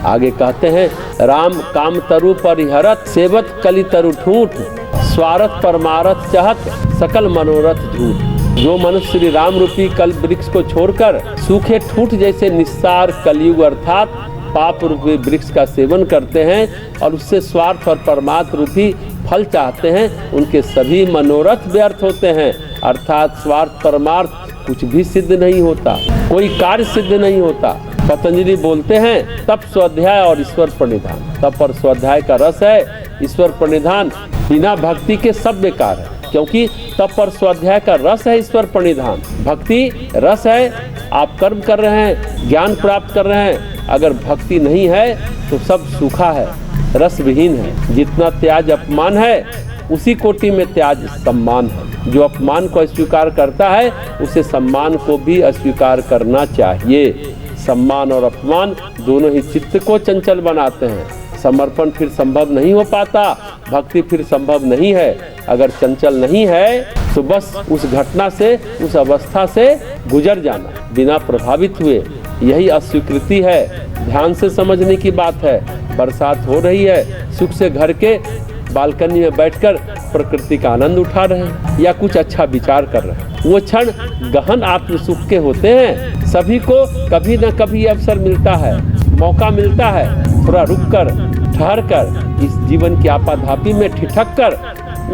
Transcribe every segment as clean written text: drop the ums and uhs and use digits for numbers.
आगे कहते हैं, राम काम तरु परिहरत सेवत कली तरु ठूठ, स्वार्थ परमारथ चाहत सकल मनोरथ झूठ। जो मनुष्य श्री राम रूपी कल वृक्ष को छोड़कर सूखे ठूठ जैसे निस्सार कलयुग अर्थात पाप रूपी वृक्ष का सेवन करते हैं और उससे स्वार्थ और परमार्थ रूपी फल चाहते हैं, उनके सभी मनोरथ व्यर्थ होते हैं। अर्थात स्वार्थ परमार्थ कुछ भी सिद्ध नहीं होता, कोई कार्य सिद्ध नहीं होता। पतंजलि बोलते हैं, तप स्वाध्याय और ईश्वर प्रणिधान। तप और स्वाध्याय का रस है, ईश्वर प्रणिधान बिना भक्ति के सब बेकार है। क्योंकि तप और स्वाध्याय का रस है ईश्वर प्रणिधान, भक्ति रस है। आप कर्म कर रहे हैं, ज्ञान प्राप्त कर रहे हैं, अगर भक्ति नहीं है तो सब सूखा है, रस विहीन है। जितना त्याज अपमान है उसी कोटि में त्याज सम्मान है। जो अपमान को अस्वीकार करता है उसे सम्मान को भी अस्वीकार करना चाहिए। सम्मान और अपमान दोनों ही चित्त को चंचल बनाते हैं। समर्पण फिर संभव नहीं हो पाता, भक्ति फिर संभव नहीं है। अगर चंचल नहीं है तो बस उस घटना से, उस अवस्था से गुजर जाना बिना प्रभावित हुए, यही अस्वीकृति है। ध्यान से समझने की बात है। बरसात हो रही है, सुख से घर के बालकनी में बैठकर प्रकृति का आनंद उठा रहे हैं या कुछ अच्छा विचार कर रहे हैं, वो क्षण गहन आत्म सुख के होते हैं। सभी को कभी न कभी अवसर मिलता है, मौका मिलता है, थोड़ा रुककर, ठहरकर, इस जीवन की आपाधापी में ठिठक कर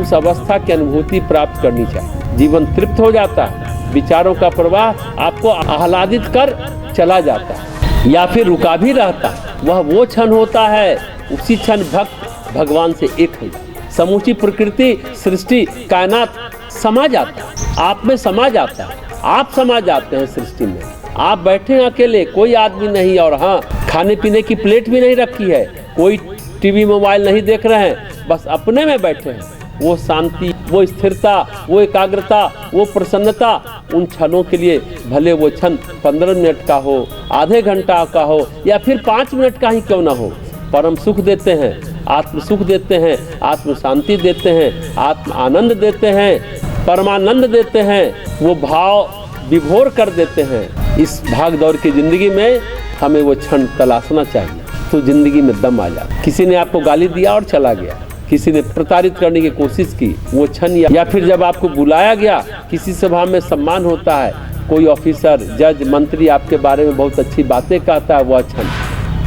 उस अवस्था की अनुभूति प्राप्त करनी चाहिए। जीवन तृप्त हो जाता है, विचारों का प्रवाह आपको आह्लादित कर चला जाता है या फिर रुका भी रहता है। वह वो क्षण होता है, उसी क्षण भक्त भगवान से एक है। समूची प्रकृति, सृष्टि, कायनात समा जाता है, आप में समा जाता है, आप समा जाते हैं सृष्टि में। आप बैठे हैं अकेले, कोई आदमी नहीं, और हाँ, खाने पीने की प्लेट भी नहीं रखी है, कोई टीवी मोबाइल नहीं देख रहे हैं, बस अपने में बैठे हैं। वो शांति, वो स्थिरता, वो एकाग्रता, वो प्रसन्नता, उन क्षणों के लिए भले वो क्षण 15 मिनट का हो, आधे घंटा का हो या फिर 5 मिनट का ही क्यों ना हो, परम सुख देते हैं, आत्म सुख देते हैं, आत्म शांति देते हैं, आत्म आनंद देते हैं, परमानंद देते हैं, वो भाव विभोर कर देते हैं। इस भाग दौड़ की जिंदगी में हमें वो क्षण तलाशना चाहिए तो जिंदगी में दम आ जाए। किसी ने आपको गाली दिया और चला गया, किसी ने प्रताड़ित करने की कोशिश की, वो क्षण, या फिर जब आपको बुलाया गया, किसी सभा में सम्मान होता है, कोई ऑफिसर, जज, मंत्री आपके बारे में बहुत अच्छी बातें कहता है, वह क्षण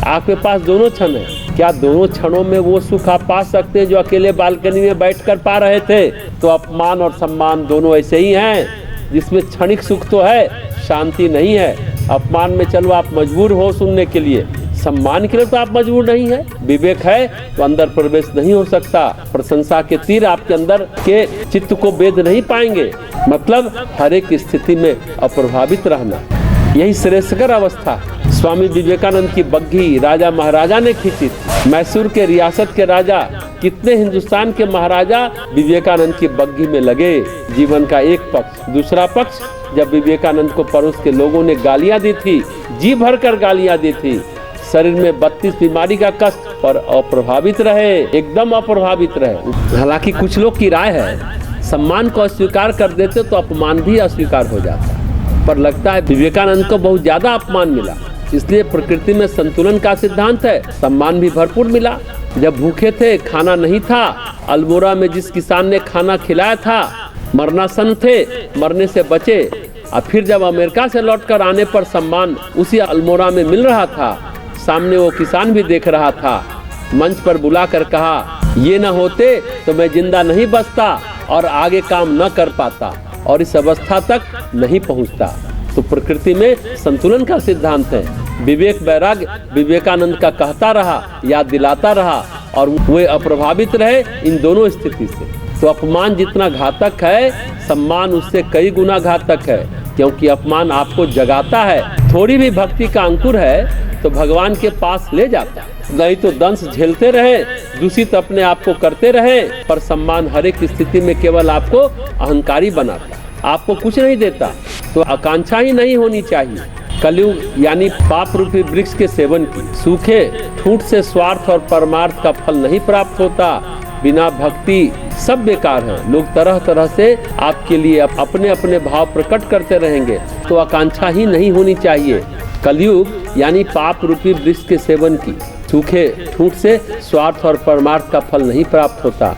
आपके पास दोनों क्षण है। क्या दोनों क्षणों में वो सुख आप पा सकते हैं जो अकेले बालकनी में बैठकर पा रहे थे? तो अपमान और सम्मान दोनों ऐसे ही हैं, जिसमें क्षणिक सुख तो है, शांति नहीं है। अपमान में चलो आप मजबूर हो सुनने के लिए, सम्मान के लिए तो आप मजबूर नहीं है। विवेक है तो अंदर प्रवेश नहीं हो सकता। प्रशंसा के तीर आपके अंदर के चित्त को वेध नहीं पाएंगे। मतलब हर एक स्थिति में अप्रभावित रहना, यही श्रेष्ठकर अवस्था है। स्वामी विवेकानंद की बग्घी राजा महाराजा ने खींची थी। मैसूर के रियासत के राजा, कितने हिंदुस्तान के महाराजा विवेकानंद की बग्घी में लगे। जीवन का एक पक्ष, दूसरा पक्ष, जब विवेकानंद को पड़ोस के लोगों ने गालियां दी थी, जी भर कर गालियां दी थी, शरीर में 32 बीमारी का कष्ट, पर अप्रभावित रहे, एकदम अप्रभावित रहे। हालांकि कुछ लोग की राय है, सम्मान को अस्वीकार कर देते तो अपमान भी अस्वीकार हो जाता, पर लगता है विवेकानंद को बहुत ज्यादा अपमान मिला। इसलिए प्रकृति में संतुलन का सिद्धांत है, सम्मान भी भरपूर मिला। जब भूखे थे, खाना नहीं था, अल्मोड़ा में जिस किसान ने खाना खिलाया था, मरनासन थे, मरने से बचे, और फिर जब अमेरिका से लौटकर आने पर सम्मान उसी अल्मोड़ा में मिल रहा था, सामने वो किसान भी देख रहा था, मंच पर बुलाकर कहा, ये न होते तो मैं जिंदा नहीं बचता और आगे काम न कर पाता और इस अवस्था तक नहीं पहुंचता। तो प्रकृति में संतुलन का सिद्धांत है। विवेक वैराग्य विवेकानंद का कहता रहा, याद दिलाता रहा, और वे अप्रभावित रहे इन दोनों स्थिति से। तो अपमान जितना घातक है, सम्मान उससे कई गुना घातक है, क्योंकि अपमान आपको जगाता है। थोड़ी भी भक्ति का अंकुर है तो भगवान के पास ले जाता है, नहीं तो दंश झेलते रहे, दूषित अपने आप को करते रहे। पर सम्मान हर एक स्थिति में केवल आपको अहंकारी बनाता, आपको कुछ नहीं देता। तो आकांक्षा ही नहीं होनी चाहिए कलयुग यानी पाप रूपी वृक्ष के सेवन की। सूखे ठूठ से स्वार्थ और परमार्थ का फल नहीं प्राप्त होता। बिना भक्ति सब बेकार है। लोग तरह तरह से आपके लिए अपने अपने भाव प्रकट करते रहेंगे, तो आकांक्षा ही नहीं होनी चाहिए कलयुग यानी पाप रूपी वृक्ष के सेवन की। सूखे ठूंठ से स्वार्थ और परमार्थ का फल नहीं प्राप्त होता।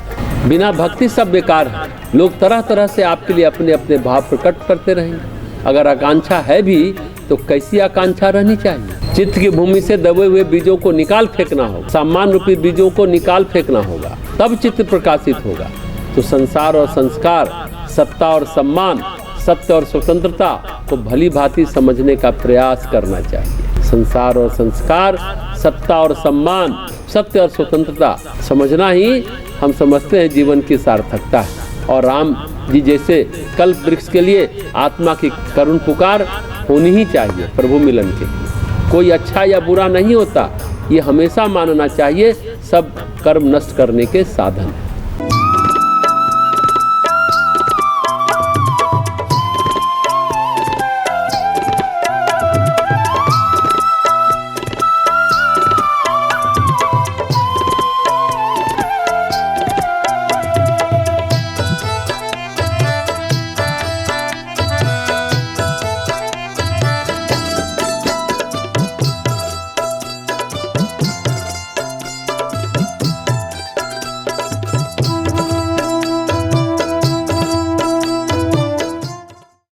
बिना भक्ति सब बेकार है। लोग तरह तरह से आपके लिए अपने अपने भाव प्रकट करते रहेंगे। अगर आकांक्षा है भी तो कैसी आकांक्षा रहनी चाहिए। चित्त की भूमि से दबे हुए बीजों को निकाल फेंकना होगा, सम्मान रूपी बीजों को निकाल फेंकना होगा, तब चित्त प्रकाशित होगा। तो संसार और संस्कार, सत्ता और सम्मान, सत्य और स्वतंत्रता को भली भांति समझने का प्रयास करना चाहिए। संसार और संस्कार, सत्ता और सम्मान, सत्य और स्वतंत्रता समझना ही हम समझते हैं जीवन की सार्थकता है। और राम जी जैसे कल्प वृक्ष के लिए आत्मा की करुण पुकार होनी ही चाहिए प्रभु मिलन के लिए। कोई अच्छा या बुरा नहीं होता, ये हमेशा मानना चाहिए सब कर्म नष्ट करने के साधन।